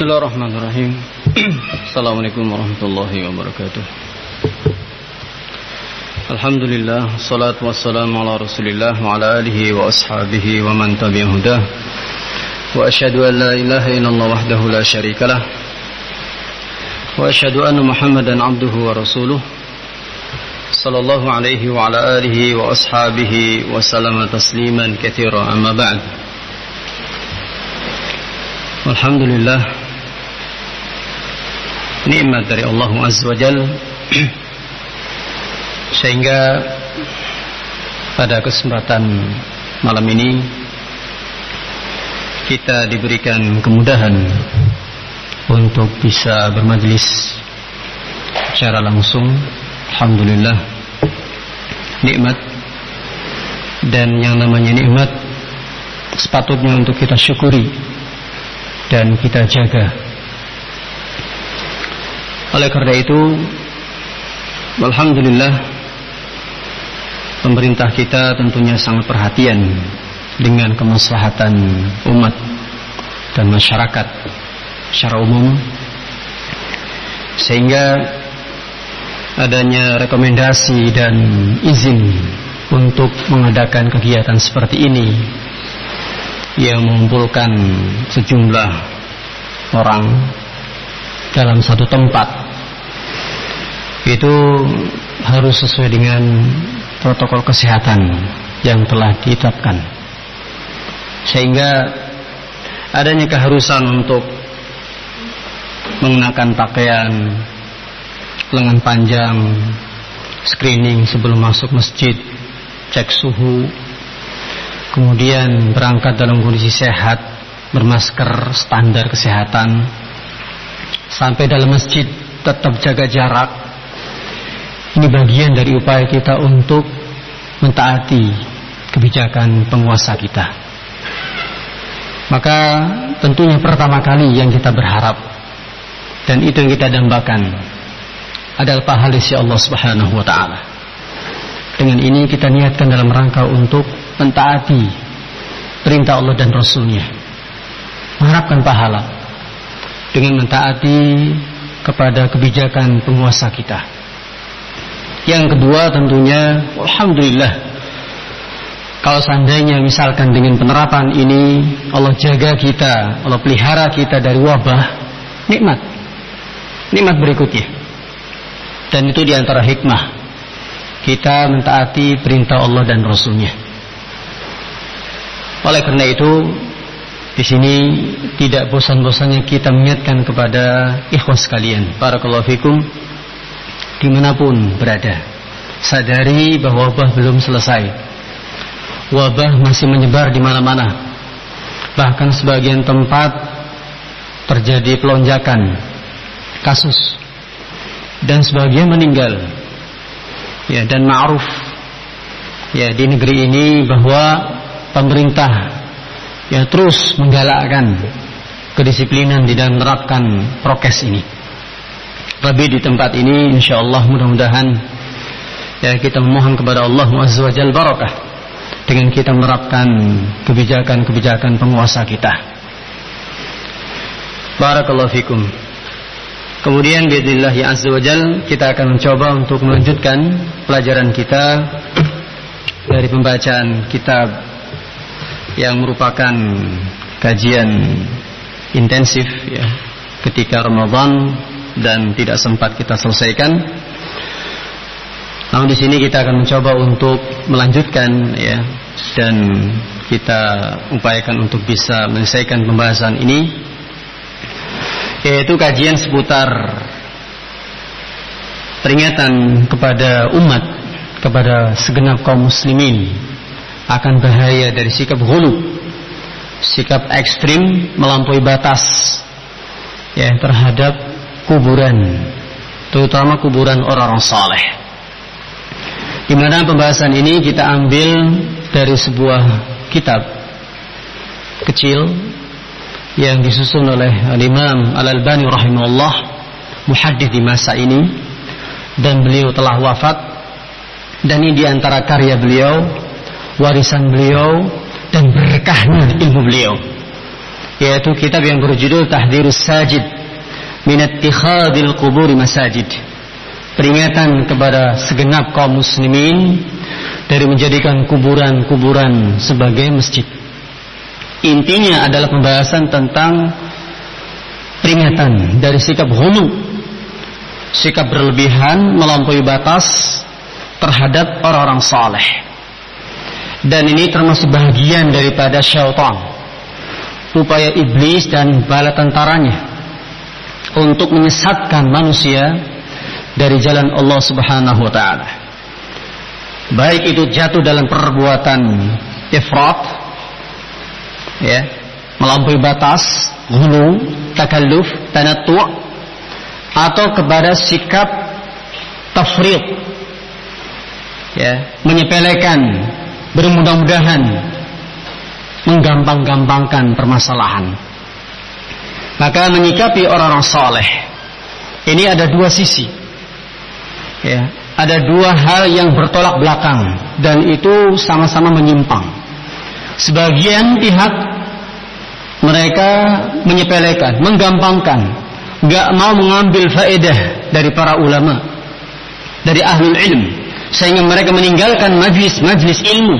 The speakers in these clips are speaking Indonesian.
Bismillahirrahmanirrahim. Assalamualaikum warahmatullahi wabarakatuh. Alhamdulillah, salatu wassalamu ala Rasulillah wa ala alihi wa ashabihi wa man tabi'ahu hudah. Wa asyhadu an la ilaha illallah wahdahu la syarikalah. Wa asyhadu anna Muhammadan abduhu wa rasuluh. Sallallahu alaihi wa ala alihi wa ashabihi wa sallama tasliman katsira, amma ba'd. Alhamdulillah, nikmat dari Allah Azza wa Jalla sehingga pada kesempatan malam ini kita diberikan kemudahan untuk bisa bermajlis secara langsung. Alhamdulillah, nikmat, dan yang namanya nikmat sepatutnya untuk kita syukuri dan kita jaga. Oleh karena itu, alhamdulillah, pemerintah kita tentunya sangat perhatian dengan kemaslahatan umat dan masyarakat secara umum, sehingga adanya rekomendasi dan izin untuk mengadakan kegiatan seperti ini yang mengumpulkan sejumlah orang dalam satu tempat, itu harus sesuai dengan protokol kesehatan yang telah ditetapkan, sehingga adanya keharusan untuk mengenakan pakaian lengan panjang, screening sebelum masuk masjid, cek suhu, kemudian berangkat dalam kondisi sehat, bermasker standar kesehatan, sampai dalam masjid tetap jaga jarak. Ini bagian dari upaya kita untuk mentaati kebijakan penguasa kita. Maka tentunya pertama kali yang kita berharap, dan itu yang kita dambakan, adalah pahala sisi Allah Subhanahu wa ta'ala. Dengan ini kita niatkan dalam rangka untuk mentaati perintah Allah dan Rasulnya, mengharapkan pahala dengan mentaati kepada kebijakan penguasa kita. Yang kedua tentunya, alhamdulillah, kalau seandainya misalkan dengan penerapan ini Allah jaga kita, Allah pelihara kita dari wabah, nikmat berikutnya. Dan itu diantara hikmah kita mentaati perintah Allah dan Rasulnya. Oleh karena itu, di sini tidak bosan-bosannya kita mengingatkan kepada ikhwan sekalian, barakallahu fikum, dimanapun berada, sadari bahwa wabah belum selesai. Wabah masih menyebar di mana-mana. Bahkan sebagian tempat terjadi pelonjakan kasus, dan sebagian meninggal. Ya, dan ma'ruf ya di negeri ini bahwa pemerintah ya terus menggalakkan kedisiplinan di dalam menerapkan prokes ini. Lebih di tempat ini, insyaallah mudah-mudahan ya kita memohon kepada Allah Azza wa Jalla barakah dengan kita menerapkan kebijakan-kebijakan penguasa kita. Barakallahu fikum. Kemudian biidznillah ya azza wajal, kita akan mencoba untuk melanjutkan pelajaran kita dari pembacaan kitab yang merupakan kajian intensif ya ketika Ramadan dan tidak sempat kita selesaikan. Namun di sini kita akan mencoba untuk melanjutkan ya, dan kita upayakan untuk bisa menyelesaikan pembahasan ini, yaitu kajian seputar peringatan kepada umat, kepada segenap kaum muslimin akan bahaya dari sikap ghulu, sikap ekstrim melampaui batas ya terhadap kuburan, terutama kuburan orang-orang saleh. Di mana pembahasan ini kita ambil dari sebuah kitab kecil yang disusun oleh Imam Al-Albani rahimahullah, muhaddits di masa ini, dan beliau telah wafat, dan ini diantara karya beliau, warisan beliau, dan berkahnya ilmu beliau, yaitu kitab yang berjudul Tahdhirus Sajid min ittikhadil quburi masajid. Peringatan kepada segenap kaum muslimin dari menjadikan kuburan-kuburan sebagai masjid. Intinya adalah pembahasan tentang peringatan dari sikap ghulu, sikap berlebihan melampaui batas terhadap orang-orang saleh. Dan ini termasuk bagian daripada syaitan, upaya iblis dan bala tentaranya untuk menyesatkan manusia dari jalan Allah Subhanahu wa taala. Baik itu jatuh dalam perbuatan ifrat, ya, melampaui batas, ghulu, takalluf, tanattu', atau kepada sikap tafriq, ya, menyepelekan, bermudah-mudahan, menggampang-gampangkan permasalahan. Maka menyikapi orang-orang saleh ini ada dua sisi, ya, ada dua hal yang bertolak belakang dan itu sama-sama menyimpang. Sebagian pihak mereka menyepelekan, menggampangkan, gak mau mengambil faedah dari para ulama, dari ahlul ilm, sehingga mereka meninggalkan majlis ilmu,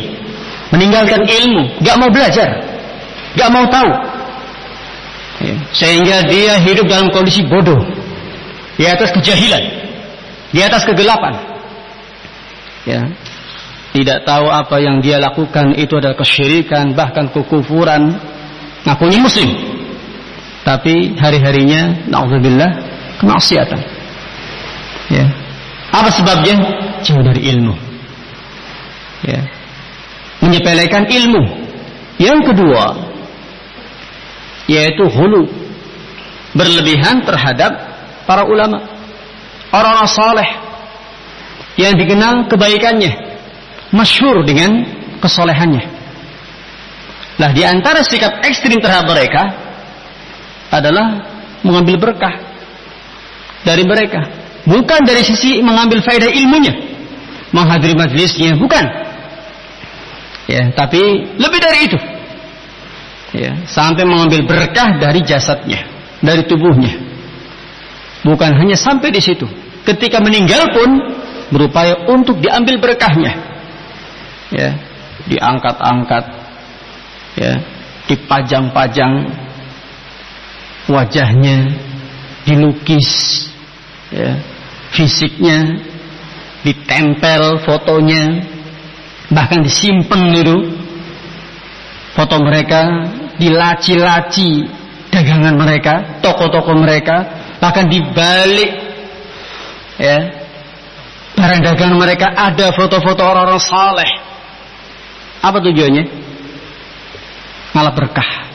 meninggalkan ilmu, gak mau belajar, gak mau tahu, sehingga dia hidup dalam kondisi bodoh, di atas kejahilan, di atas kegelapan, ya, tidak tahu apa yang dia lakukan itu adalah kesyirikan, bahkan kekufuran. Ngakunya muslim, tapi hari-harinya na'udzubillah kemaksiatan. Ya. Apa sebabnya? Jauh dari ilmu. Ya. Menyepelekan ilmu. Yang kedua, yaitu hulu, berlebihan terhadap para ulama, orang-orang saleh yang dikenal kebaikannya, masyhur dengan kesolehannya. Nah, di antara sikap ekstrim terhadap mereka adalah mengambil berkah dari mereka, bukan dari sisi mengambil faedah ilmunya, menghadiri majlisnya, bukan, ya, tapi lebih dari itu, ya, sampai mengambil berkah dari jasadnya, dari tubuhnya. Bukan hanya sampai di situ, ketika meninggal pun berupaya untuk diambil berkahnya, ya, diangkat-angkat, ya, dipajang-pajang wajahnya, dilukis, ya, fisiknya, ditempel fotonya, bahkan disimpan dulu foto mereka, dilaci-laci dagangan mereka, toko-toko mereka, bahkan dibalik, ya, barang dagangan mereka ada foto-foto orang-orang saleh. Apa tujuannya? Malah berkah,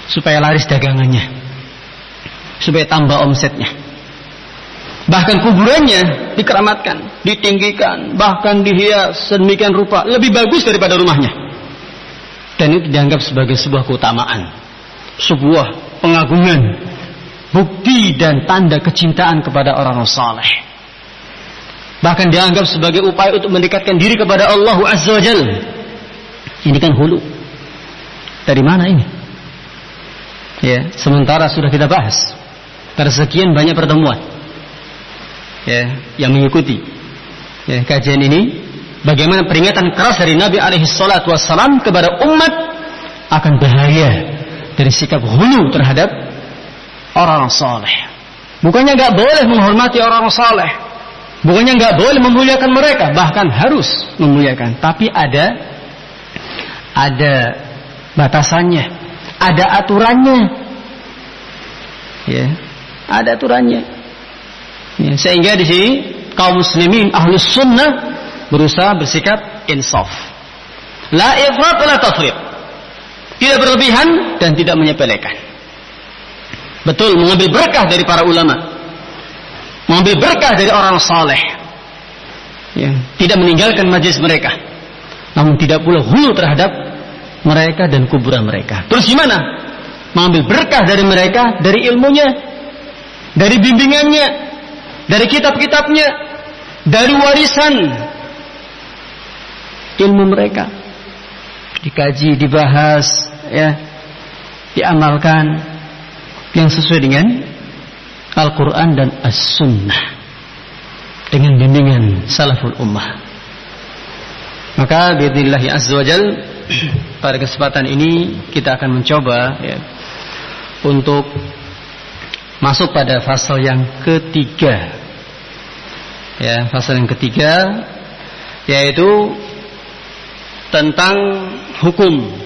supaya laris dagangannya, supaya tambah omsetnya. Bahkan kuburannya dikeramatkan, ditinggikan, bahkan dihias sedemikian rupa, lebih bagus daripada rumahnya. Dan itu dianggap sebagai sebuah keutamaan, sebuah pengagungan, bukti dan tanda kecintaan kepada orang-orang saleh. Bahkan dianggap sebagai upaya untuk mendekatkan diri kepada Allah Azza wa Jalla. Ini kan hulu. Dari mana ini? Ya, sementara sudah kita bahas pada sekian banyak pertemuan, ya, yang mengikuti, ya, kajian ini, bagaimana peringatan keras dari Nabi alaihi salatu wassalam kepada umat akan bahaya dari sikap ghulu terhadap orang-orang saleh. Bukannya nggak boleh menghormati orang-orang saleh, bukannya nggak boleh memuliakan mereka, bahkan harus memuliakan, tapi ada batasannya, ada aturannya, ya, ada aturannya, ya, sehingga di sini kaum muslimin ahlus sunnah berusaha bersikap insaf, la ifrat la tafriq, tidak berlebihan dan tidak menyepelekan. Betul, mengambil berkah dari para ulama, mengambil berkah dari orang saleh, ya, tidak meninggalkan majlis mereka, namun tidak pula ghulu terhadap mereka dan kuburan mereka. Terus gimana? Mengambil berkah dari mereka, dari ilmunya, dari bimbingannya, dari kitab-kitabnya, dari warisan ilmu mereka. Dikaji, dibahas, ya, diamalkan yang sesuai dengan Al-Quran dan As-Sunnah dengan bimbingan salaful ummah. Maka biidznillah azza wajal pada kesempatan ini kita akan mencoba untuk masuk pada fase yang ketiga. Fase yang ketiga yaitu tentang hukum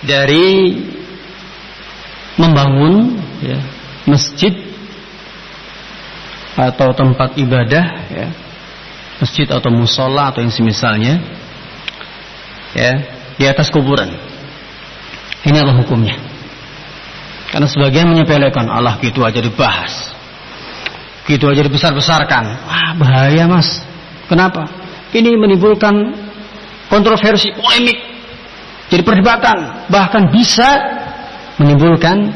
dari membangun masjid atau tempat ibadah, masjid atau musola atau yang semisalnya, di atas kuburan. Ini adalah hukumnya. Karena sebagian menyepelekan, Allah gitu aja dibahas, gitu aja dibesar-besarkan. Bahaya mas. Kenapa? Ini menimbulkan kontroversi, polemik, jadi perdebatan, bahkan bisa menimbulkan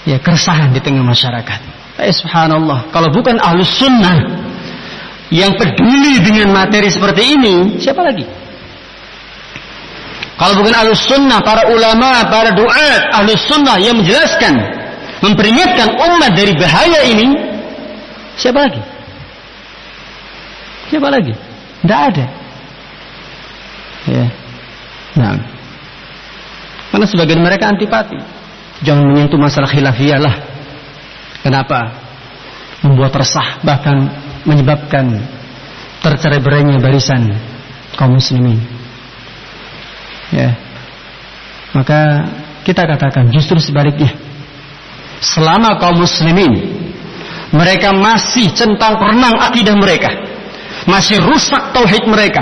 keresahan di tengah masyarakat. Subhanallah, kalau bukan ahlus sunnah yang peduli dengan materi seperti ini, siapa lagi? Kalau bukan ahlus sunnah, para ulama, para duat ahlus sunnah yang menjelaskan, memperingatkan umat dari bahaya ini, siapa lagi? Siapa lagi? Tidak ada. Nah, karena sebagian mereka antipati. Jangan menyentuh masalah khilafiyah lah. Kenapa? Membuat resah, bahkan menyebabkan tercerai-berainya barisan kaum muslimin. Maka kita katakan justru sebaliknya. Selama kaum muslimin mereka masih centang perenang akidah mereka, masih rusak tauhid mereka,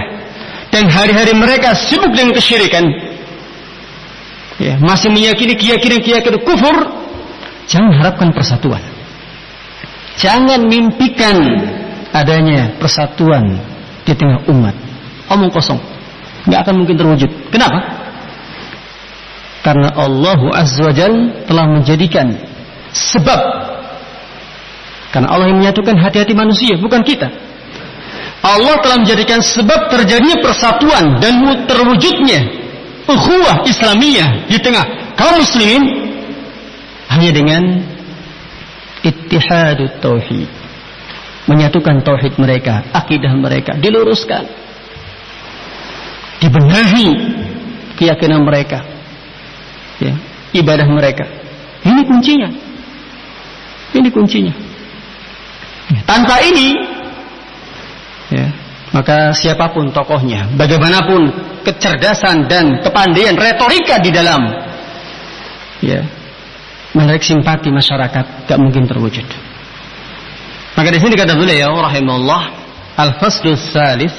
dan hari-hari mereka sibuk dengan kesyirikan, masih meyakini keyakinan kufur, jangan harapkan persatuan. Jangan mimpikan adanya persatuan di tengah umat. Omong kosong, nggak akan mungkin terwujud. Kenapa? Karena Allah Azza wa Jalla telah menjadikan sebab. Karena Allah yang menyatukan hati-hati manusia, bukan kita. Allah telah menjadikan sebab terjadinya persatuan dan terwujudnya ukhuwah Islamiyah di tengah kaum muslimin hanya dengan ittihadut tauhid, menyatukan tauhid mereka, akidah mereka diluruskan, dibenahi keyakinan mereka, ibadah mereka. Ini kuncinya. Ini kuncinya. Tanpa ini, maka siapapun tokohnya, bagaimanapun kecerdasan dan kepandaian retorika di dalam menarik simpati masyarakat, gak mungkin terwujud. Maka di sini kata beliau rahimahullah, al-faslus salis,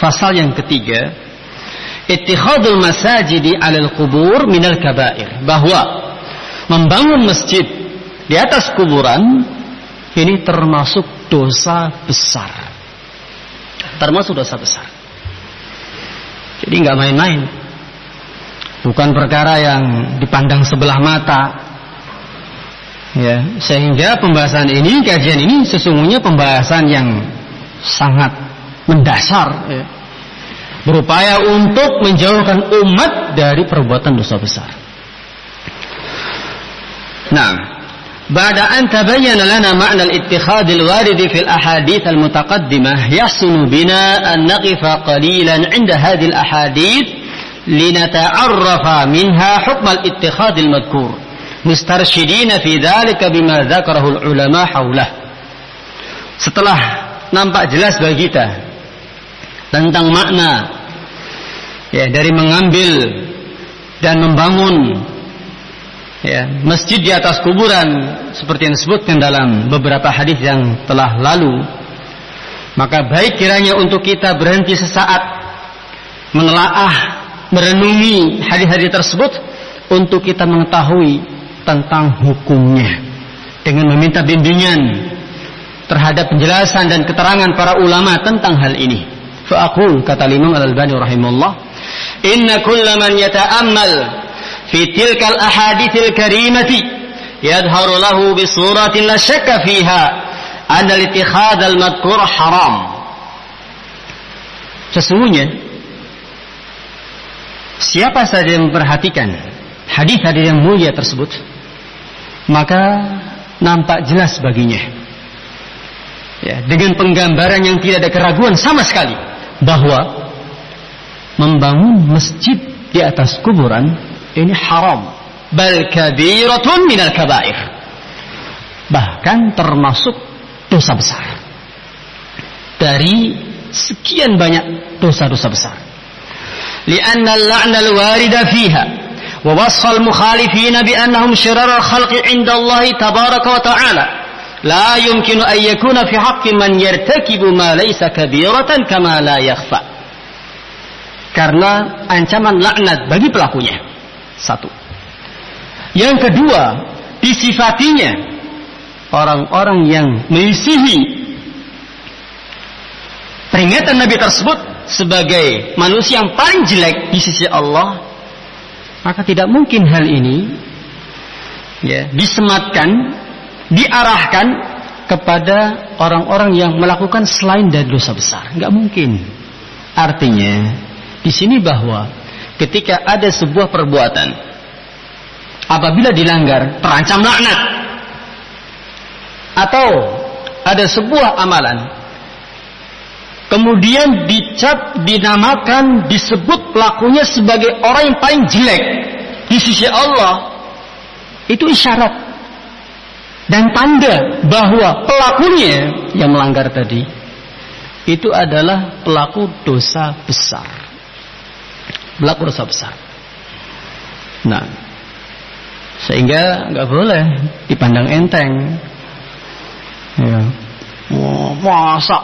fasal yang ketiga, ittikhadul masajidi 'alal qubur minal kabair, bahwa membangun masjid di atas kuburan ini termasuk dosa besar. Termasuk dosa besar. Jadi nggak main-main. Bukan perkara yang dipandang sebelah mata. Sehingga pembahasan ini, kajian ini sesungguhnya pembahasan yang sangat mendasar. Berupaya untuk menjauhkan umat dari perbuatan dosa besar. Nah, ba'da an tabayyana lana ma'na al-ittikhad al-warid fi al-ahadith al-mutaqaddimah, yahsunu bina an naqifa qalilan 'inda hadhihi al-ahadith linata'arrafa minha hukm al-ittikhad al-madhkur, mustarshidina fi dhalika bima dzakarahu al-ulama haulah. Setelah nampak jelas bagi kita tentang makna dari mengambil dan membangun masjid di atas kuburan seperti yang disebutkan dalam beberapa hadis yang telah lalu, maka baik kiranya untuk kita berhenti sesaat menelaah, merenungi hadis-hadis tersebut untuk kita mengetahui tentang hukumnya dengan meminta bimbingan terhadap penjelasan dan keterangan para ulama tentang hal ini. Fa'aqul, kata Imam Al-Albani rahimahullah, inna kulla man yata'ammal fi tilkal ahadithil karimati yadharu lahu bi suratin la syakka fiha anna al-ittikhad al-madhkur haram. Sesungguhnya siapa saja yang memperhatikan hadis-hadis yang mulia tersebut, maka nampak jelas baginya, ya, dengan penggambaran yang tidak ada keraguan sama sekali, bahwa membangun masjid di atas kuburan ini haram, bal kabiratun minal kabair, bahkan termasuk dosa besar dari sekian banyak dosa-dosa besar. Li'anna al-la'na al-warida fiha wa wasfa al-mukhalifina bi annahum syirarar khalqi 'inda Allah tabaraka wa ta'ala la yumkinu an yakuna fi haqqi man yartakibu ma laysa kabiratan kama la yakhfa. Karena ancaman laknat bagi pelakunya. Satu. Yang kedua, disifatinya orang-orang yang melisihi peringatan Nabi tersebut sebagai manusia yang paling jelek di sisi Allah, maka tidak mungkin hal ini, ya, disematkan, diarahkan kepada orang-orang yang melakukan selain dari dosa besar. Nggak mungkin. Artinya di sini bahwa ketika ada sebuah perbuatan apabila dilanggar terancam laknat, atau ada sebuah amalan kemudian dicap, dinamakan, disebut pelakunya sebagai orang yang paling jelek di sisi Allah, itu isyarat dan tanda bahwa pelakunya yang melanggar tadi itu adalah pelaku dosa besar. Pelaku dosa besar. Nah, sehingga nggak boleh dipandang enteng. Ya. Masa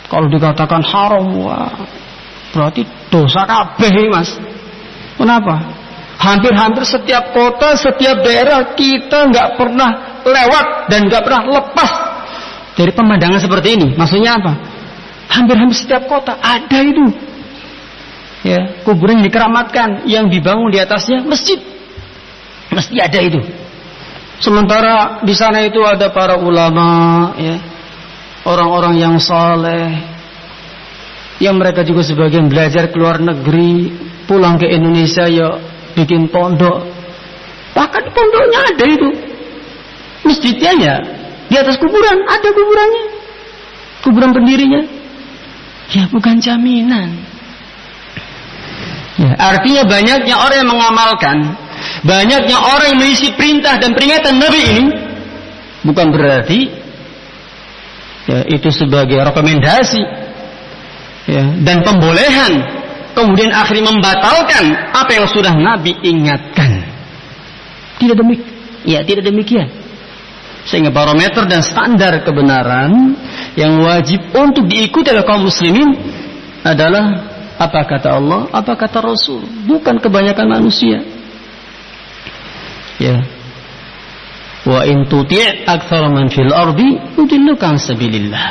kalau dikatakan haram, wah, berarti dosa kabeh, Mas. Kenapa? Hampir-hampir setiap kota, setiap daerah kita nggak pernah lewat dan nggak pernah lepas dari pemandangan seperti ini. Maksudnya apa? Hampir-hampir setiap kota ada itu, ya, kuburan yang dikeramatkan, yang dibangun di atasnya masjid, mesti ada itu. Sementara di sana itu ada para ulama, ya, orang-orang yang saleh, yang mereka juga sebagian belajar ke luar negeri, pulang ke Indonesia ya bikin pondok. Bahkan di pondoknya ada itu, masjidnya ya di atas kuburan, ada kuburannya, kuburan pendirinya. Ya bukan jaminan. Ya, artinya banyaknya orang yang mengamalkan, banyaknya orang yang mengisi perintah dan peringatan Nabi ini, bukan berarti, ya, itu sebagai rekomendasi, ya, dan pembolehan, kemudian akhirnya membatalkan apa yang sudah Nabi ingatkan. Tidak demikian. Sehingga barometer dan standar kebenaran yang wajib untuk diikuti oleh kaum muslimin adalah apa kata Allah, apa kata Rasul, bukan kebanyakan manusia. Ya. Wa in tuti' aktsara man fil ardi yudilluka an sabilillah.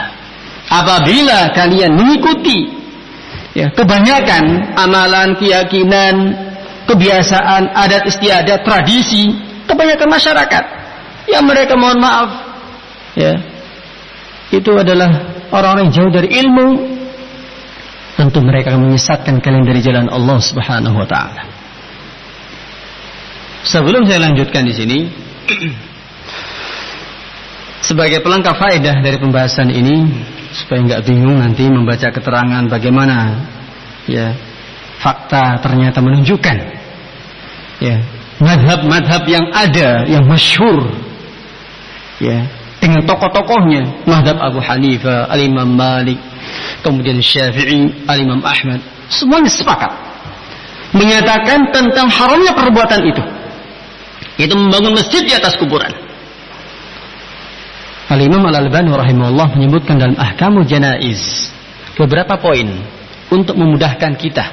Apabila kalian mengikuti, ya, kebanyakan amalan, keyakinan, kebiasaan, adat istiadat, tradisi kebanyakan masyarakat yang mereka, mohon maaf, ya, itu adalah orang-orang yang jauh dari ilmu, tentu mereka akan menyesatkan kalian dari jalan Allah Subhanahu wa taala. Sebelum saya lanjutkan di sini, sebagai pelengkap faedah dari pembahasan ini, supaya nggak bingung nanti membaca keterangan bagaimana, ya, fakta ternyata menunjukkan, ya, madhab-madhab yang ada, yang masyhur, ya, dengan tokoh-tokohnya, madhab Abu Hanifah, Al-Imam Malik, kemudian Syafi'i, Al-Imam Ahmad, semuanya sepakat menyatakan tentang haramnya perbuatan itu, yaitu membangun masjid di atas kuburan. Al-Imam Al-Albani rahimahullah menyebutkan dalam Ahkamul Janaiz beberapa poin untuk memudahkan kita,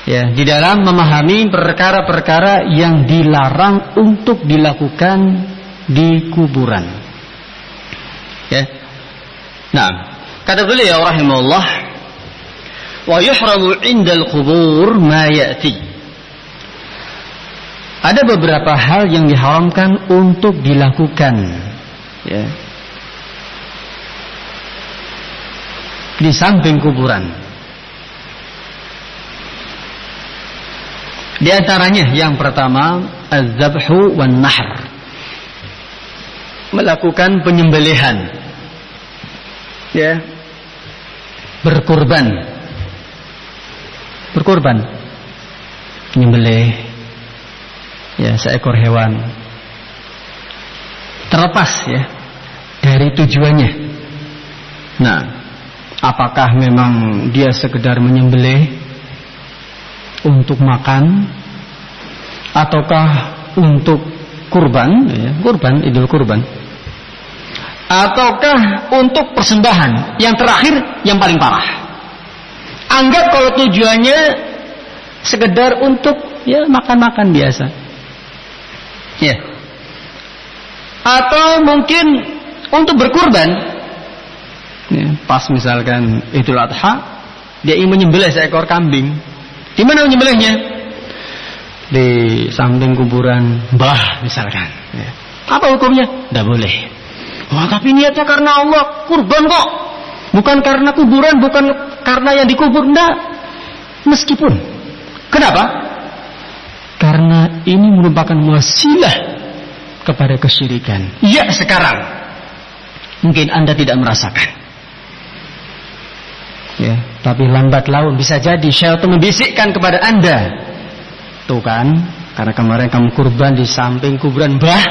ya, di dalam memahami perkara-perkara yang dilarang untuk dilakukan di kuburan. Ya. Nah, kata beliau rahimahullah, wa yuhramu 'indal qubur ma ya'ti. Ada beberapa hal yang diharamkan untuk dilakukan, ya, di samping kuburan. Di antaranya yang pertama az-zabhu wan nahr, melakukan penyembelihan, ya, berkurban, menyembelih, ya, seekor hewan, terlepas ya dari tujuannya. Nah, apakah memang dia sekedar menyembelih untuk makan, ataukah untuk kurban, ya, kurban, idul kurban, ataukah untuk persembahan? Yang terakhir, yang paling parah, anggap kalau tujuannya sekedar untuk, ya, makan-makan biasa, ya, atau mungkin untuk berkurban, ya, pas misalkan Idul Adha dia ingin menyembelih seekor kambing. Di mana menyembelihnya? Di samping kuburan mbah misalkan, ya. Apa hukumnya? Tidak boleh. Wah, tapi niatnya karena Allah, kurban kok, bukan karena kuburan, bukan karena yang dikubur. Tidak. Meskipun, kenapa? Karena ini merupakan wasilah kepada kesyirikan. Ya, sekarang mungkin Anda tidak merasakan, ya, tapi lambat laun bisa jadi syaitan membisikkan kepada Anda. Tuh kan, karena kemarin kamu kurban di samping kuburan mbah,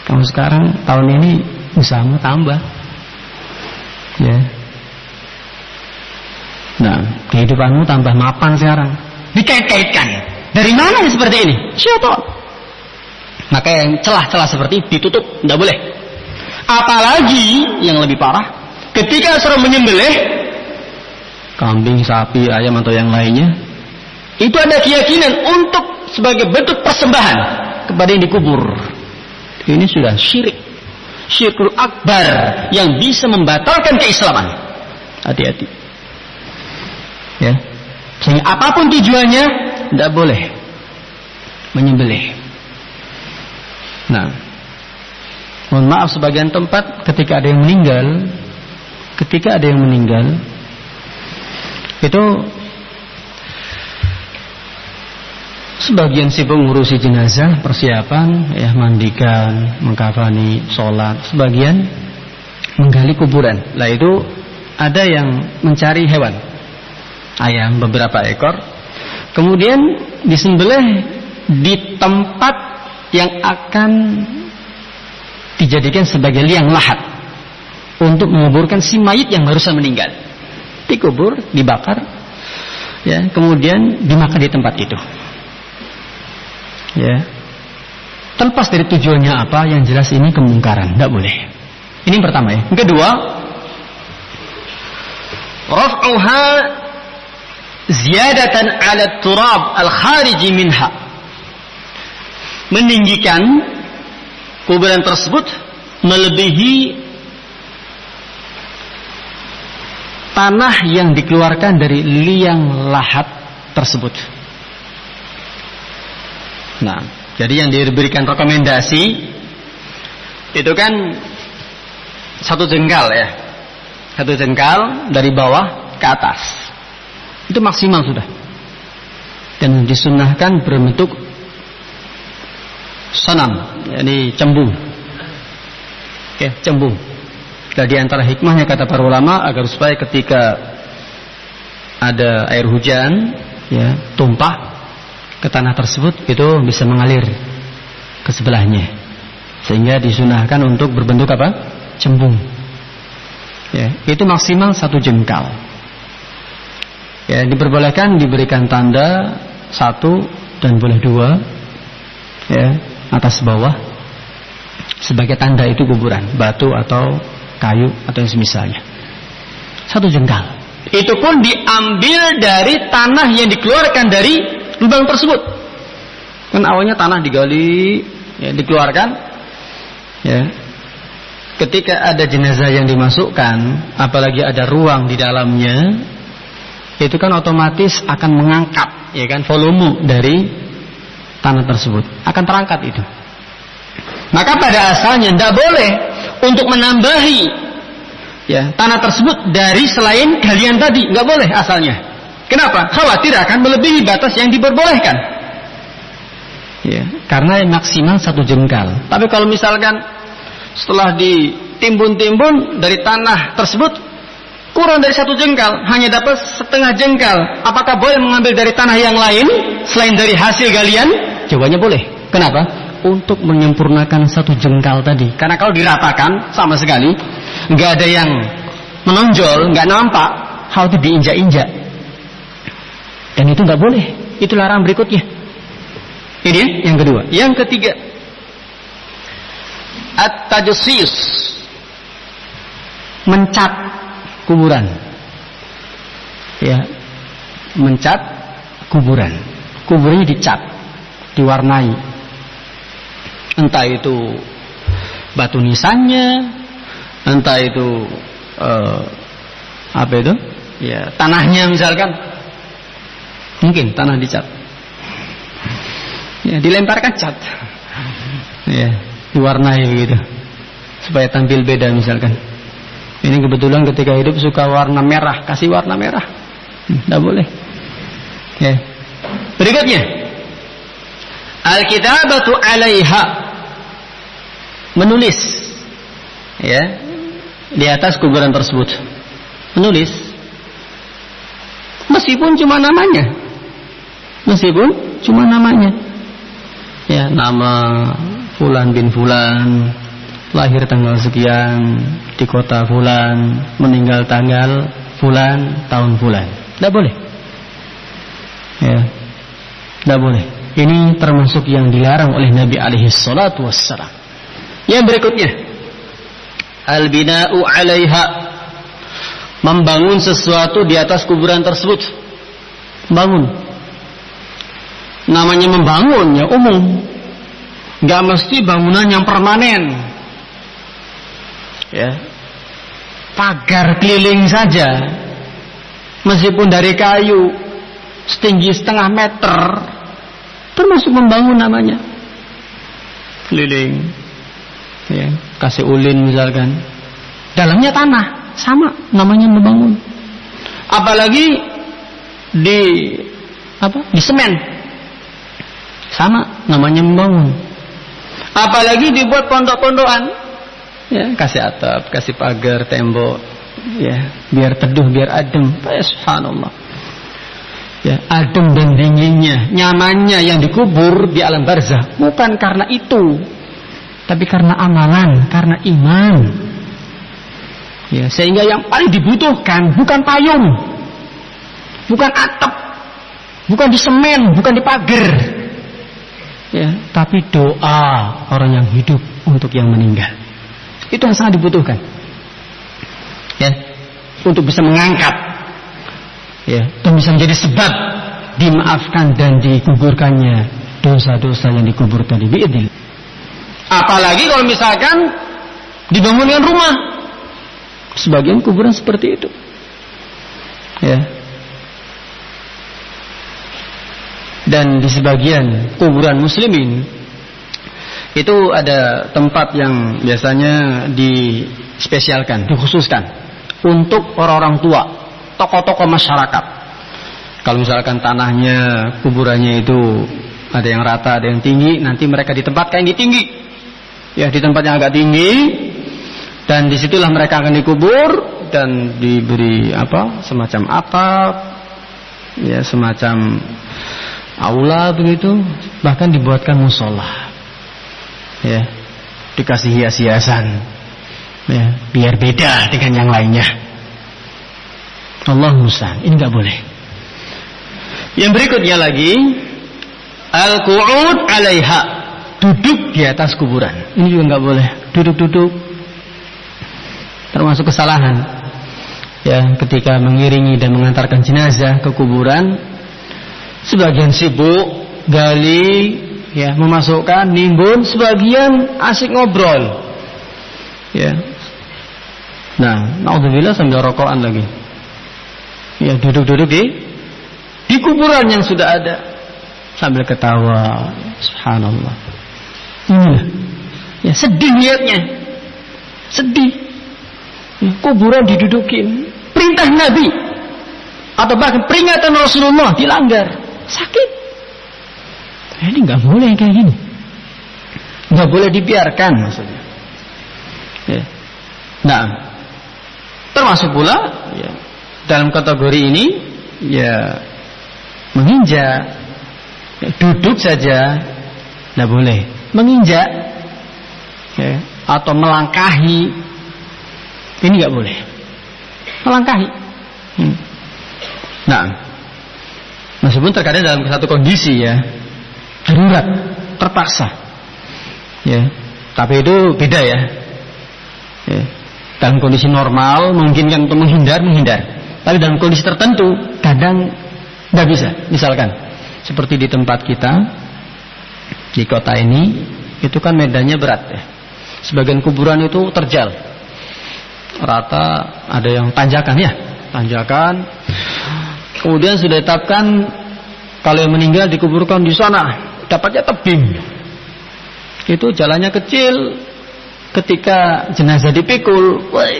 kamu sekarang tahun ini usahamu tambah, ya. Nah, kehidupanmu tambah mapan sekarang. Dikait-kaitkan. Dari mana yang seperti ini? Syaitan. Maka yang celah-celah seperti itu ditutup, tidak boleh. Apalagi yang lebih parah, ketika suruh menyembelih kambing, sapi, ayam atau yang lainnya, itu ada keyakinan untuk sebagai bentuk persembahan kepada yang dikubur. Ini sudah syirik, syirkul akbar yang bisa membatalkan keislaman. Hati-hati, ya. Sehingga apapun tujuannya, tidak boleh menyembelih. Nah, mohon maaf, sebagian tempat ketika ada yang meninggal, itu sebagian sibuk ngurusi jenazah, persiapan, ya, mandikan, mengkafani, sholat. Sebagian menggali kuburan. Lah itu ada yang mencari hewan, ayam beberapa ekor, kemudian disembelih di tempat yang akan dijadikan sebagai liang lahat untuk menguburkan si mayit yang barusan meninggal. Dikubur, dibakar, ya, kemudian dimakan di tempat itu, ya. Terlepas dari tujuannya apa, yang jelas ini kemungkaran, tidak boleh. Ini yang pertama, ya. Yang kedua, raf'uha ziyadatan 'ala turab al-khariji minha, meninggikan kuburan tersebut melebihi tanah yang dikeluarkan dari liang lahat tersebut. Nah, jadi yang diberikan rekomendasi itu kan 1 jengkal, ya, 1 jengkal dari bawah ke atas, itu maksimal sudah. Dan disunnahkan berbentuk sanam, yakni cembung, ya, cembung. Dan di antara hikmahnya, kata para ulama, agar supaya ketika ada air hujan, ya, tumpah ke tanah tersebut, itu bisa mengalir ke sebelahnya, sehingga disunahkan untuk berbentuk apa? Cembung, ya. Itu maksimal 1 jengkal, ya. Diperbolehkan diberikan tanda 1 dan boleh 2, ya, atas bawah, sebagai tanda itu kuburan, batu atau kayu atau yang semisalnya. 1 jengkal. Itu pun diambil dari tanah yang dikeluarkan dari lubang tersebut. Kan awalnya tanah digali, ya, dikeluarkan, ya. Ketika ada jenazah yang dimasukkan, apalagi ada ruang di dalamnya, itu kan otomatis akan mengangkat, ya kan, volume dari tanah tersebut akan terangkat itu. Maka pada asalnya tidak boleh untuk menambahi, ya, tanah tersebut dari selain galian tadi, nggak boleh asalnya. Kenapa? Khawatir akan melebihi batas yang diperbolehkan. Ya, karena maksimal 1 jengkal. Tapi kalau misalkan setelah ditimbun-timbun dari tanah tersebut kurang dari 1 jengkal, hanya dapat setengah jengkal, apakah boleh mengambil dari tanah yang lain selain dari hasil galian? Jawabannya boleh. Kenapa? Untuk menyempurnakan 1 jengkal tadi. Karena kalau diratakan sama sekali nggak ada yang menonjol, nggak nampak, khawatir diinjak-injak. Dan itu nggak boleh. Itu larangan berikutnya. Ini yang kedua. Yang ketiga, at-tajsis, mencat kuburan. Ya, mencat kuburan. Kuburannya dicat, diwarnai. Entah itu batu nisannya, entah itu apa itu? Ya, tanahnya misalkan. Mungkin tanah dicat. Ya, dilemparkan cat. Ya, diwarnai begitu. Supaya tampil beda misalkan. Ini kebetulan ketika hidup suka warna merah, kasih warna merah. Tidak boleh. Ya. Berikutnya, al-kitabatu 'alaiha, menulis. Ya, di atas kuburan tersebut. Menulis. Meskipun cuma namanya. Meskipun cuma namanya. Ya, nama Fulan bin Fulan, lahir tanggal sekian di kota Fulan, meninggal tanggal Fulan, tahun Fulan. Tidak boleh. Ya, tidak boleh. Ini termasuk yang dilarang oleh Nabi alaihi salatu wassalam. Yang berikutnya, al-bina'u 'alaiha, membangun sesuatu di atas kuburan tersebut. Bangun. Namanya membangun ya umum, nggak mesti bangunan yang permanen. Ya, pagar keliling saja, meskipun dari kayu setinggi 1/2 meter, termasuk membangun namanya. Keliling, ya, kasih ulin misalkan, dalamnya tanah, sama namanya membangun. Apalagi di semen, sama namanya membangun. Apalagi dibuat pondok-pondokan, ya, kasih atap, kasih pagar, tembok, ya, biar teduh, biar adem. Ya, subhanallah. Ya, adem dan dinginnya, nyamannya yang dikubur di alam barzah bukan karena itu, tapi karena amalan, karena iman. Ya, sehingga yang paling dibutuhkan bukan payung, bukan atap, bukan di semen, bukan di pagar. Ya, tapi doa orang yang hidup untuk yang meninggal. Itu yang sangat dibutuhkan. Ya, untuk bisa mengangkat, ya, dan bisa menjadi sebab dimaafkan dan dikuburkannya dosa-dosa yang dikubur tadi. Biidznillah. Apalagi kalau misalkan dibangunkan rumah, sebagian kuburan seperti itu. Ya. Dan di sebagian kuburan muslimin itu ada tempat yang biasanya dispesialkan, dikhususkan untuk orang-orang tua, tokoh-tokoh masyarakat. Kalau misalkan tanahnya, kuburannya itu ada yang rata, ada yang tinggi, nanti mereka ditempatkan yang tinggi. Ya, di tempat yang agak tinggi, dan disitulah mereka akan dikubur dan diberi semacam atap, ya, semacam aula begitu, bahkan dibuatkan musola, ya, dikasih hias-hiasan, ya, biar beda dengan yang lainnya. Allahu musta'an, ini nggak boleh. Yang berikutnya lagi, al-qu'ud 'alaiha, duduk di atas kuburan. Ini juga nggak boleh, duduk-duduk, termasuk kesalahan. Ya, ketika mengiringi dan mengantarkan jenazah ke kuburan, sebagian sibuk gali, ya, memasukkan, nimbun, sebagian asik ngobrol, ya. Nah, naudzubillah sambil rokokan lagi, ya, duduk-duduk di kuburan yang sudah ada sambil ketawa, subhanallah. Inilah, ya, sedih niatnya, sedih. Ya, kuburan didudukin, perintah Nabi atau bahkan peringatan Rasulullah dilanggar, sakit. Ini nggak boleh kayak gini, nggak boleh dibiarkan maksudnya. Ya. Nah, termasuk pula ya, dalam kategori ini ya menginjak, ya, duduk saja nggak boleh, menginjak ya, atau melangkahi ini nggak boleh, melangkahi. Nah, meskipun terkadang dalam satu kondisi ya darurat, terpaksa, ya, tapi itu beda ya. Ya. Dalam kondisi normal memungkinkan untuk menghindar, tapi dalam kondisi tertentu kadang nggak bisa. Misalkan seperti di tempat kita di kota ini, itu kan medannya berat ya. Sebagian kuburan itu terjal, rata, ada yang tanjakan ya, tanjakan. Kemudian sudah ditetapkan kalau yang meninggal dikuburkan di sana, dapatnya tebing. Itu jalannya kecil, ketika jenazah dipikul, wah,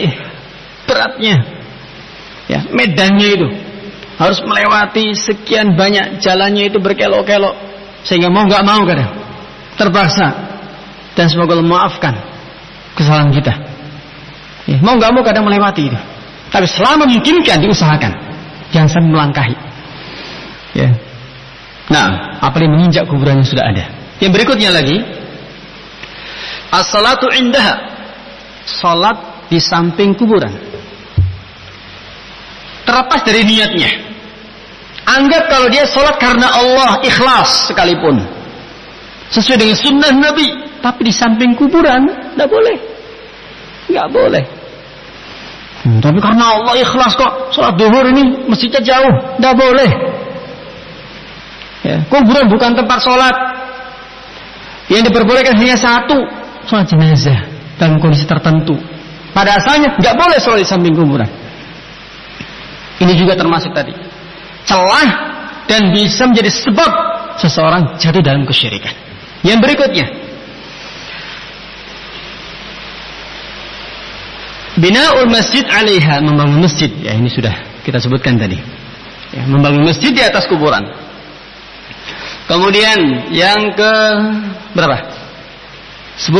beratnya. Ya, medannya itu harus melewati sekian banyak, jalannya itu berkelok-kelok, sehingga mau nggak mau kadang terpaksa. Dan semoga Allah maafkan kesalahan kita. Ya, mau nggak mau kadang melewati itu. Tapi selama memungkinkan diusahakan, jangan sampai melangkahi. Ya. Nah, apalagi menginjak kuburan yang sudah ada. Yang berikutnya lagi, as-salatu indaha, salat di samping kuburan. Terlepas dari niatnya, anggap kalau dia salat karena Allah, ikhlas sekalipun, sesuai dengan sunnah Nabi, tapi di samping kuburan, tidak boleh, nggak boleh. Tapi karena Allah ikhlas kok, salat duhur ini masjidnya jauh, tidak boleh. Ya, kuburan bukan tempat salat. Yang diperbolehkan hanya satu, salat jenazah dalam kondisi tertentu. Pada asalnya nggak boleh salat di samping kuburan. Ini juga termasuk tadi celah dan bisa menjadi sebab seseorang jatuh dalam kesyirikan. Yang berikutnya, bina'ul masjid 'alaiha, membangun masjid. Ya, ini sudah kita sebutkan tadi. Ya, membangun masjid di atas kuburan. Kemudian yang ke berapa? 10.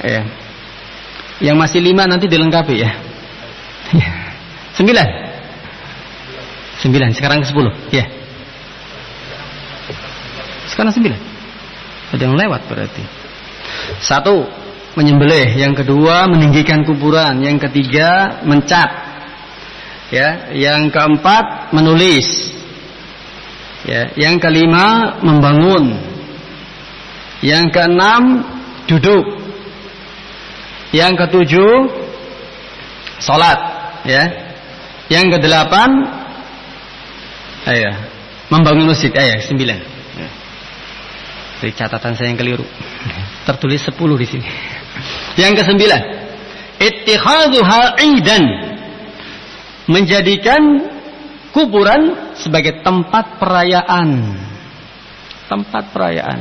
Ya. Yang masih 5 nanti dilengkapi ya. 9. Sekarang ke 10. Ya. Sekarang 9. Ada yang lewat berarti. 1, menyembelih. Yang kedua, meninggikan kuburan. Yang ketiga, mencat. Ya. Yang keempat, menulis. Ya. Yang kelima, membangun. Yang keenam, duduk. Yang ketujuh, sholat. Ya. Yang kedelapan, membangun masjid. 9. Ya. Dari catatan saya yang keliru, tertulis 10 di sini. Yang ke-9, ittikhadhuha 'idan, menjadikan kuburan sebagai tempat perayaan. Tempat perayaan.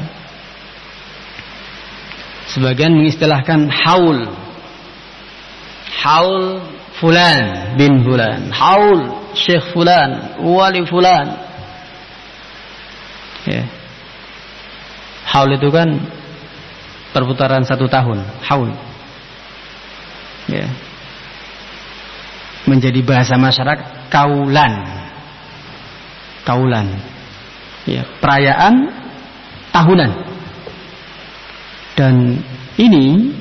Sebagian mengistilahkan haul. Haul fulan bin fulan, haul syekh fulan, wali fulan. Ya. Haul itu kan perputaran 1 tahun, haul. Ya. Menjadi bahasa masyarakat kaulan. Kaulan. Ya, perayaan tahunan. Dan ini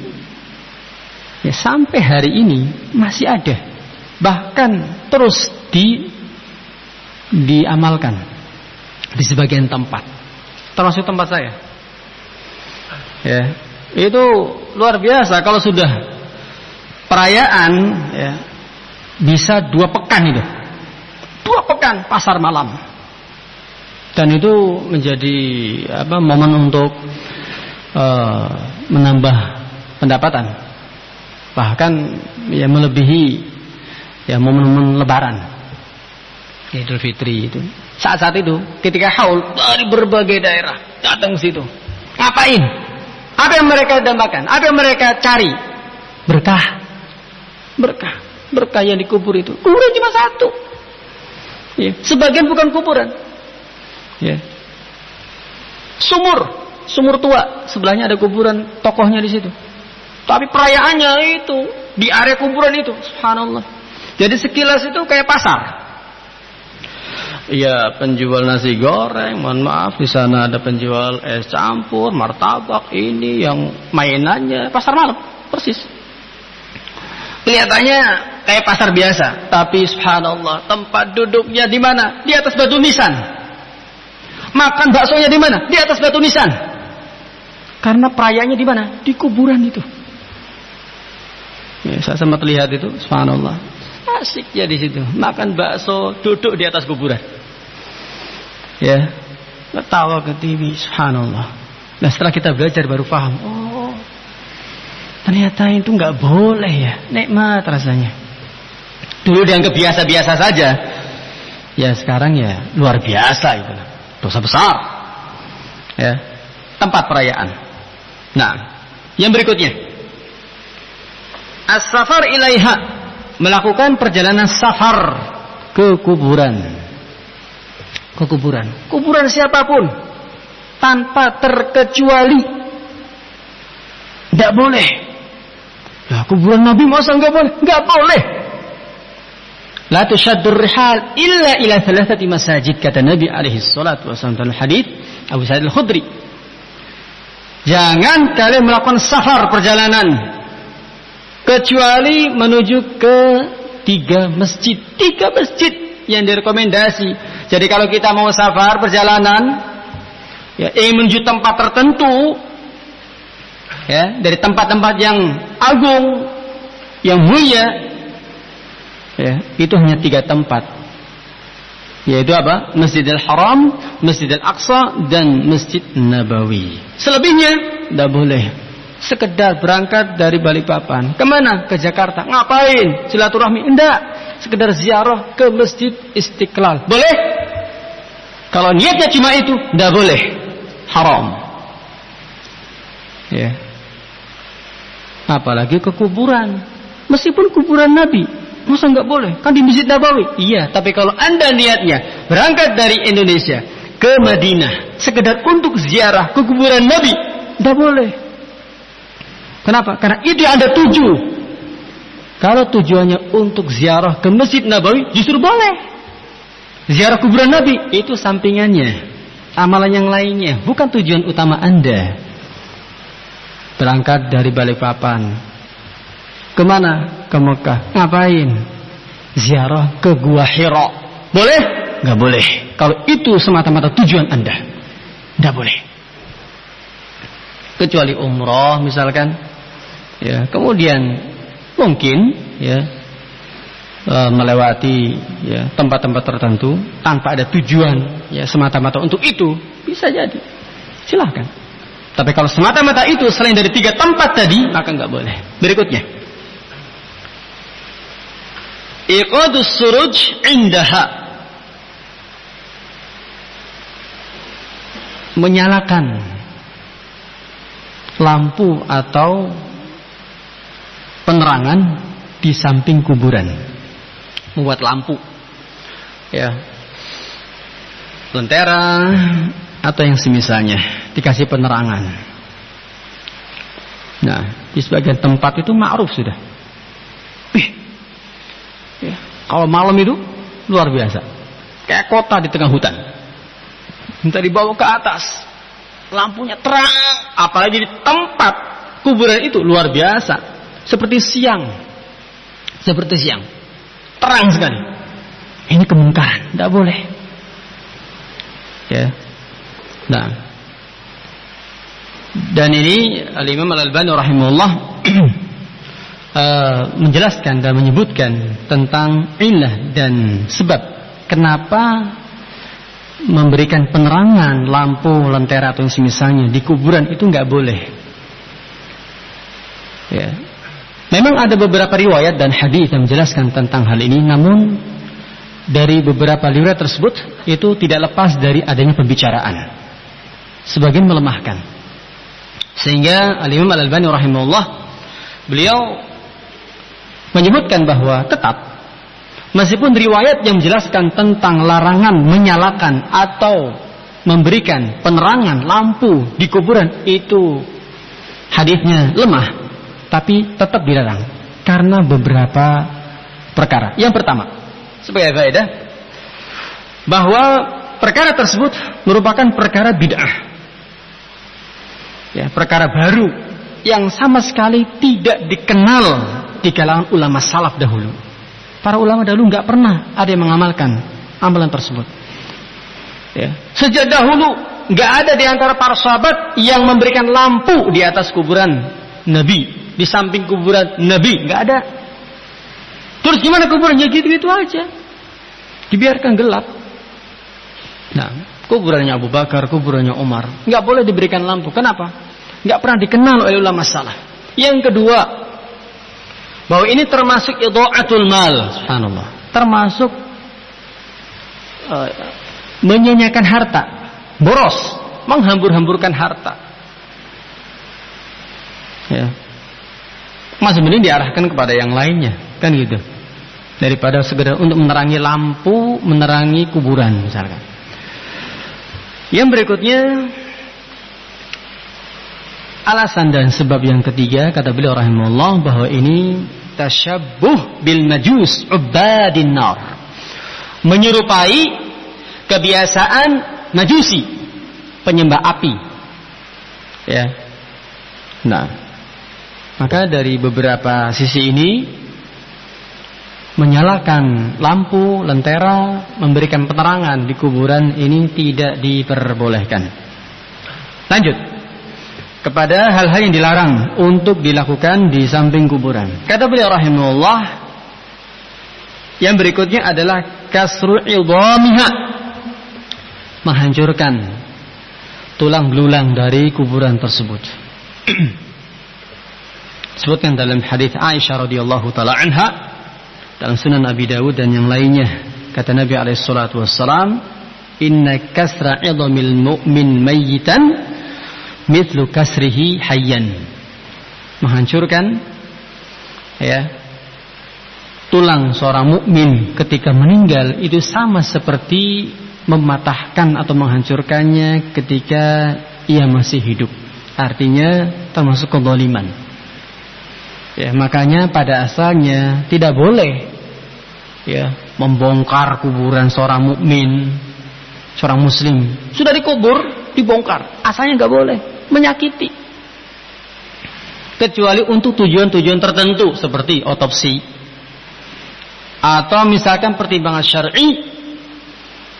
ya, sampai hari ini masih ada, bahkan terus diamalkan di sebagian tempat, termasuk tempat saya. Ya, itu luar biasa. Kalau sudah perayaan, ya, bisa 2 pekan itu, 2 pekan pasar malam, dan itu menjadi momen untuk menambah pendapatan. Bahkan ya melebihi ya momen-momen lebaran, Idul Fitri itu. Saat-saat itu ketika haul dari berbagai daerah datang ke situ. Ngapain? Apa yang mereka dambakan? Apa yang mereka cari? Berkah. Berkah. Berkah yang dikubur itu. Kuburan cuma 1. Ya, sebagian bukan kuburan. Ya. Sumur tua, sebelahnya ada kuburan tokohnya di situ. Tapi perayaannya itu di area kuburan itu, subhanallah. Jadi sekilas itu kayak pasar. Ya, penjual nasi goreng, mohon maaf, di sana ada penjual es campur, martabak, ini yang mainannya pasar malam, persis. Kelihatannya kayak pasar biasa, tapi subhanallah, tempat duduknya di mana? Di atas batu nisan. Makan baksonya di mana? Di atas batu nisan. Karena perayaannya di mana? Di kuburan itu. Ya, saya sempat lihat itu, subhanallah. Asik ya di situ, makan bakso, duduk di atas kuburan. Ya, ketawa ke TV, subhanallah. Nah, setelah kita belajar baru paham. Oh, ternyata itu nggak boleh ya, nikmat rasanya. Dulu dianggap biasa-biasa saja. Ya, sekarang ya luar biasa itu. Dosa besar. Ya, tempat perayaan. Nah, yang berikutnya, as-safar ilaiha, melakukan perjalanan safar ke kuburan. Ke kuburan siapapun tanpa terkecuali, tidak boleh. Ya, kuburan Nabi masa nggak boleh? Nggak boleh. La tushaddur rihal illa ila thalathati masajid, kata Nabi alaihi salatu wasallam dalam hadits Abu Sa'id Al-Khudri. Jangan kalian melakukan safar perjalanan kecuali menuju ke 3 masjid. 3 masjid yang direkomendasi. Jadi kalau kita mau safar perjalanan, ya, ingin menuju tempat tertentu, ya, dari tempat-tempat yang agung, yang mulia, ya, itu hanya 3 tempat, yaitu apa? Masjidil Haram, Masjidil Aqsa, dan Masjid Nabawi. Selebihnya tidak boleh. Sekedar berangkat dari Balikpapan, kemana? Ke Jakarta. Ngapain? Silaturahmi? Enggak. Sekedar ziarah ke Masjid Istiqlal. Boleh? Kalau niatnya cuma itu, tidak boleh. Haram. Ya. Apalagi ke kuburan. Meskipun kuburan Nabi, masa nggak boleh? Kan di Masjid Nabawi. Iya, tapi kalau Anda niatnya berangkat dari Indonesia ke Madinah, sekedar untuk ziarah ke kuburan Nabi, tidak boleh. Kenapa? Karena itu yang Anda tuju. Kalau tujuannya untuk ziarah ke Masjid Nabawi, justru boleh. Ziarah kuburan Nabi itu sampingannya, amalan yang lainnya, bukan tujuan utama Anda. Berangkat dari Balikpapan, kemana? Ke Mekah. Ngapain? Ziarah ke Gua Hira. Boleh? Nggak boleh. Kalau itu semata-mata tujuan Anda, nggak boleh. Kecuali umroh misalkan, ya, kemudian mungkin, ya, melewati, ya, tempat-tempat tertentu tanpa ada tujuan, ya, semata-mata untuk itu, bisa jadi, silahkan. Tapi kalau semata-mata itu selain dari 3 tempat tadi, maka nggak boleh. Berikutnya, iqadus suruj indaha, menyalakan lampu atau penerangan di samping kuburan. Membuat lampu, ya, lentera atau yang semisalnya, dikasih penerangan. Nah, di sebagian tempat itu ma'ruf sudah. Ya, kalau malam itu luar biasa, kayak kota di tengah hutan. Minta dibawa ke atas, lampunya terang, apalagi di tempat kuburan itu luar biasa, seperti siang, terang sekali. Ini kemungkaran, tidak boleh. Ya. Nah, dan ini Al-Imam Al-Albani rahimahullah menjelaskan dan menyebutkan tentang illah dan sebab kenapa memberikan penerangan lampu, lentera atau yang semisalnya di kuburan itu nggak boleh. Ya. Memang ada beberapa riwayat dan hadis yang menjelaskan tentang hal ini, namun dari beberapa riwayat tersebut itu tidak lepas dari adanya pembicaraan, sebagian melemahkan. Sehingga Al-Imam Al-Albani rahimahullah, beliau menyebutkan bahwa tetap Meskipun riwayat yang menjelaskan tentang larangan menyalakan atau memberikan penerangan lampu di kuburan itu hadisnya lemah, tapi tetap dilarang karena beberapa perkara. Yang pertama, sebagai faedah bahwa perkara tersebut merupakan perkara bid'ah, ya, perkara baru yang sama sekali tidak dikenal di kalangan ulama salaf dahulu. Para ulama dahulu nggak pernah ada yang mengamalkan amalan tersebut. Ya. Sejak dahulu nggak ada di antara para sahabat yang memberikan lampu di atas kuburan Nabi, di samping kuburan Nabi, nggak ada. Terus gimana kuburannya? Gitu-gitu aja, dibiarkan gelap. Nah, kuburannya Abu Bakar, kuburannya Umar, nggak boleh diberikan lampu. Kenapa? Nggak pernah dikenal oleh ulama salaf. Yang kedua, bahwa ini termasuk idha'atul mal, subhanallah, termasuk menyanyiakan harta, boros, menghambur-hamburkan harta. Ya, masih mending diarahkan kepada yang lainnya, kan gitu, daripada sekedar untuk menerangi lampu, menerangi kuburan misalkan. Yang berikutnya, alasan dan sebab yang ketiga, kata beliau rahimahullah, bahwa ini tasyabbuh bil majus ubadin nar, menyerupai kebiasaan majusi, penyembah api. Ya. Nah, maka dari beberapa sisi ini, menyalakan lampu, lentera, memberikan penerangan di kuburan ini tidak diperbolehkan. Lanjut kepada hal-hal yang dilarang untuk dilakukan di samping kuburan. Kata beliau rahimahullah, yang berikutnya adalah kasru idhamiha, menghancurkan tulang belulang dari kuburan tersebut. Sebutkan dalam hadis Aisyah radhiyallahu taala anha dalam Sunan Abi Dawud dan yang lainnya, kata Nabi alaihi salatu wassalam, inna kasra idhamil mu'min mayyitan mithlu kasrihi hayyan, menghancurkan, ya, tulang seorang mukmin ketika meninggal itu sama seperti mematahkan atau menghancurkannya ketika ia masih hidup. Artinya termasuk kezaliman. Ya, makanya pada asalnya tidak boleh, ya, membongkar kuburan seorang mukmin, seorang muslim. Sudah dikubur, dibongkar. Asalnya nggak boleh, menyakiti. Kecuali untuk tujuan-tujuan tertentu seperti otopsi atau misalkan pertimbangan syar'i.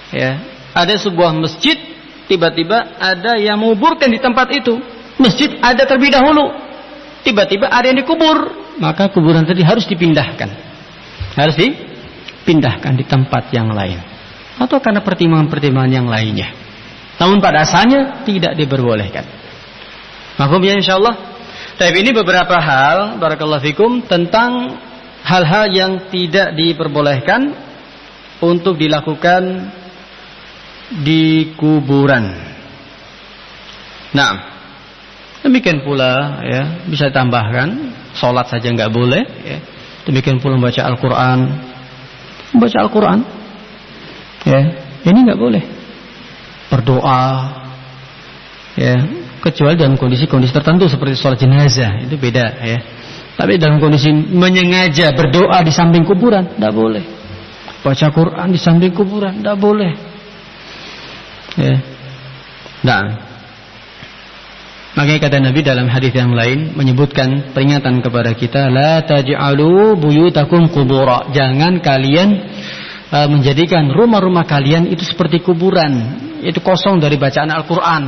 Ya, ada sebuah masjid, tiba-tiba ada yang menguburkan di tempat itu. Masjid ada terlebih dahulu, tiba-tiba ada yang dikubur, maka kuburan tadi harus dipindahkan, harus dipindahkan di tempat yang lain, atau karena pertimbangan-pertimbangan yang lainnya. Namun pada asalnya tidak diperbolehkan. Mahfum ya insyaallah. Tapi ini beberapa hal, barakallahu fikum, tentang hal-hal yang tidak diperbolehkan untuk dilakukan di kuburan. Nah, demikian pula, ya, bisa tambahkan sholat saja nggak boleh. Ya. Demikian pula membaca Al-Quran, ya, ini nggak boleh. Berdoa, ya, kecuali dalam kondisi-kondisi tertentu seperti sholat jenazah, itu beda, ya. Tapi dalam kondisi menyengaja berdoa di samping kuburan, tidak boleh. Baca Quran di samping kuburan, tidak boleh. Ya. Nah, makanya kata Nabi dalam hadis yang lain menyebutkan peringatan kepada kita, la taj'alu buyutakum qubura, jangan kalian menjadikan rumah-rumah kalian itu seperti kuburan, itu kosong dari bacaan Al-Quran.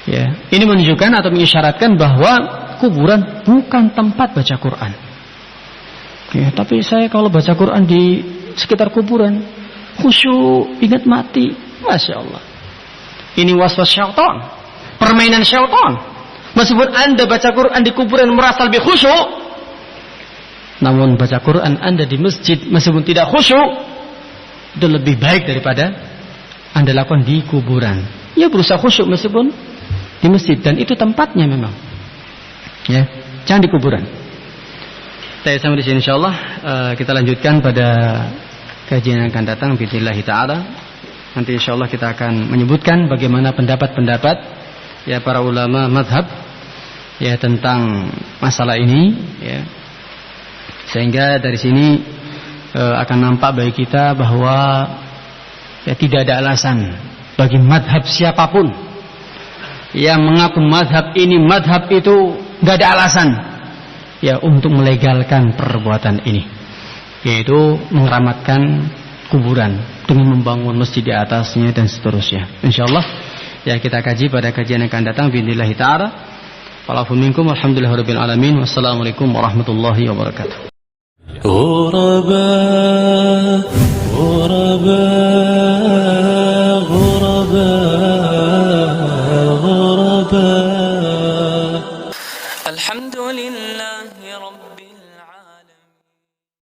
Ya, ini menunjukkan atau mengisyaratkan bahwa kuburan bukan tempat baca Quran. Ya, tapi saya kalau baca Quran di sekitar kuburan, khusyuk, ingat mati, masya Allah. Ini waswas syaitan, permainan syaitan. Meskipun anda baca Quran di kuburan merasa lebih khusyuk, namun baca Quran anda di masjid meskipun tidak khusyuk, itu lebih baik daripada anda lakukan di kuburan. Ya, berusaha khusyuk meskipun di masjid, dan itu tempatnya memang. Ya, jangan di kuburan. saya sampai di sini insyaallah. Kita lanjutkan pada kajian yang akan datang billahi taala. Nanti insyaallah kita akan menyebutkan bagaimana pendapat-pendapat ya para ulama mazhab ya tentang masalah ini ya. Sehingga dari sini akan nampak bagi kita bahwa ya tidak ada alasan bagi mazhab siapapun yang mengaku mazhab ini mazhab itu, nggak ada alasan ya untuk melegalkan perbuatan ini, yaitu mengeramatkan kuburan dengan membangun masjid di atasnya dan seterusnya. Insyaallah ya kita kaji pada kajian yang akan datang billahi taala. Wa'alafu minkum walhamdulillahirabbil alamin. Wassalamualaikum warahmatullahi wabarakatuh. غرباء